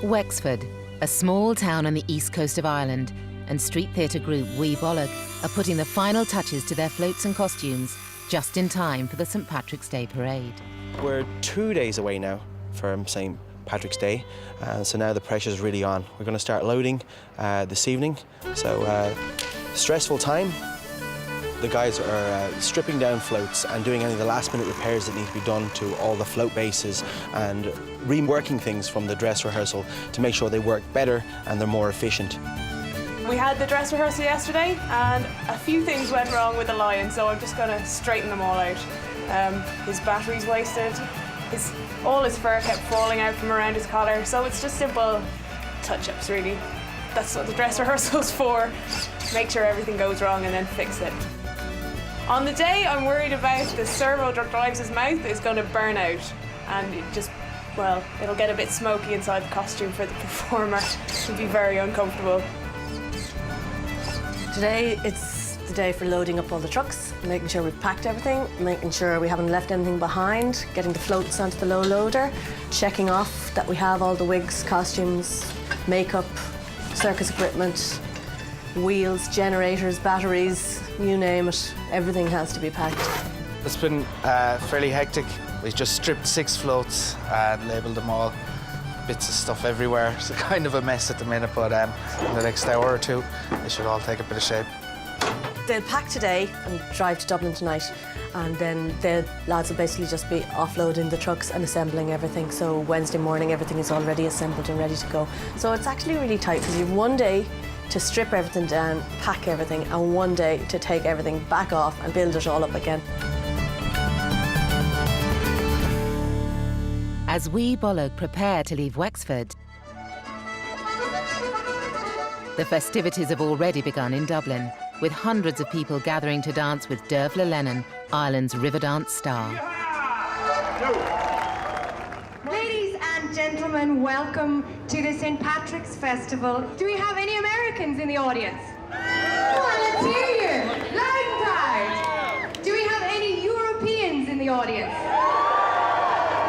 Wexford, a small town on the east coast of Ireland, and street theatre group Wee Bollock are putting the final touches to their floats and costumes just in time for the St Patrick's Day parade. We're 2 days away now from St Patrick's Day, so now the pressure's really on. We're going to start loading this evening, so stressful time. The guys are stripping down floats and doing any of the last-minute repairs that need to be done to all the float bases and reworking things from the dress rehearsal to make sure they work better and they're more efficient. We had the dress rehearsal yesterday and a few things went wrong with the lion, so I'm just going to straighten them all out. His battery's wasted, all his fur kept falling out from around his collar, so it's just simple touch-ups really. That's what the dress rehearsal's for, make sure everything goes wrong and then fix it. On the day, I'm worried about the servo that drives his mouth is going to burn out and it'll get a bit smoky inside the costume for the performer. It'll be very uncomfortable. Today, it's the day for loading up all the trucks, making sure we've packed everything, making sure we haven't left anything behind, getting the floats onto the low loader, checking off that we have all the wigs, costumes, makeup, circus equipment, wheels, generators, batteries, you name it, everything has to be packed. It's been fairly hectic. We just stripped 6 floats and labelled them all. Bits of stuff everywhere. It's kind of a mess at the minute, but in the next hour or two, they should all take a bit of shape. They'll pack today and drive to Dublin tonight, and then the lads will basically just be offloading the trucks and assembling everything. So Wednesday morning, everything is already assembled and ready to go. So it's actually really tight because you have one day to strip everything down, pack everything, and one day to take everything back off and build it all up again. As Wee Bollock prepare to leave Wexford, the festivities have already begun in Dublin, with hundreds of people gathering to dance with Dervla Lennon, Ireland's Riverdance star. Ladies and gentlemen, welcome to the St Patrick's Festival. Do we have any Americans in the audience? Come on, let's hear you, loud and proud. Do we have any Europeans in the audience?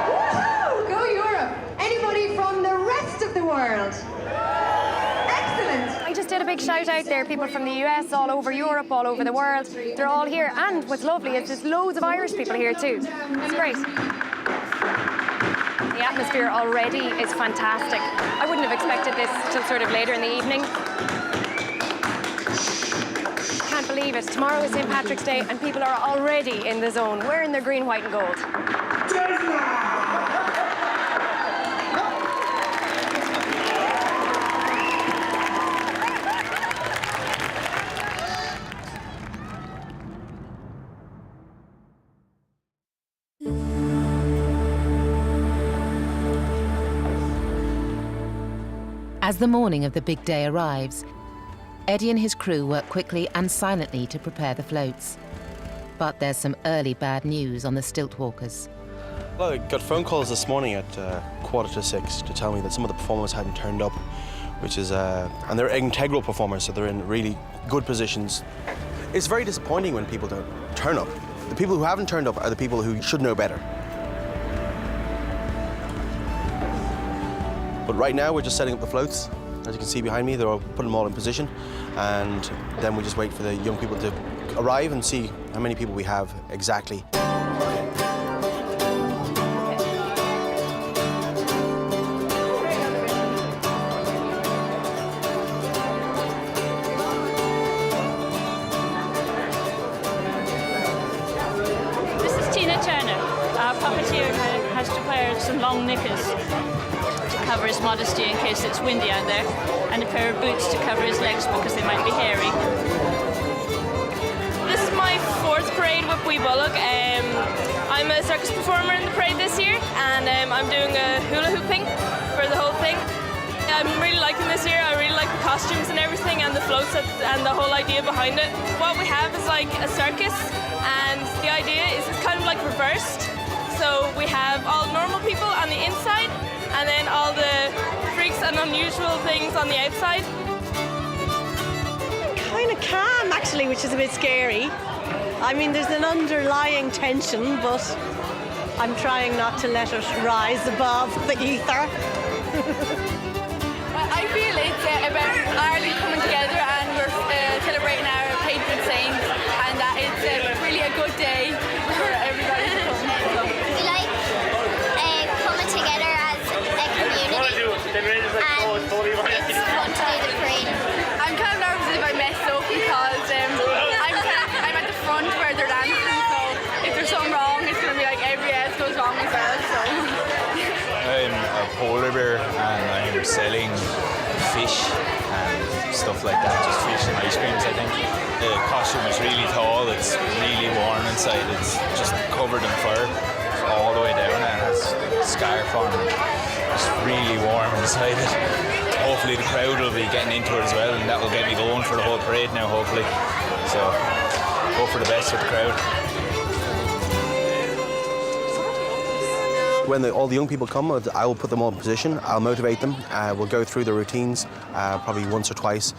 Woohoo! Go Europe! Anybody from the rest of the world? Excellent! I just did a big shout out there, people from the US, all over Europe, all over the world. They're all here, and what's lovely is there's loads of Irish people here too. It's great. The atmosphere already is fantastic. I wouldn't have expected this till sort of later in the evening. Can't believe it. Tomorrow is St Patrick's Day and people are already in the zone, wearing their green, white and gold. As the morning of the big day arrives, Eddie and his crew work quickly and silently to prepare the floats. But there's some early bad news on the stilt walkers. Well, I got phone calls this morning at 5:45 to tell me that some of the performers hadn't turned up, which is, and they're integral performers, so they're in really good positions. It's very disappointing when people don't turn up. The people who haven't turned up are the people who should know better. But right now, we're just setting up the floats. As you can see behind me, they're all putting them all in position. And then we just wait for the young people to arrive and see how many people we have exactly. This is Tina Turner. Our puppeteer has to wear some long knickers to cover his modesty in case it's windy out there, and a pair of boots to cover his legs because they might be hairy. This is my 4th parade with Wee Bollock. I'm a circus performer in the parade this year, and I'm doing hula hooping for the whole thing. I'm really liking this year. I really like the costumes and everything, and the floats and the whole idea behind it. What we have is like a circus, and the idea is it's kind of like reversed. So we have all normal people on the inside, and then all the freaks and unusual things on the outside. Kind of calm, actually, which is a bit scary. I mean, there's an underlying tension, but I'm trying not to let it rise above the ether. polar bear and I'm selling fish and stuff like that, just fish and ice creams, I think. The costume is really tall, it's really warm inside, it's just covered in fur all the way down and has a scarf on. It's really warm inside it. Hopefully the crowd will be getting into it as well, and that will get me going for the whole parade now, hopefully. So, hope for the best with the crowd. When all the young people come, I will put them all in position. I'll motivate them. We'll go through the routines probably once or twice.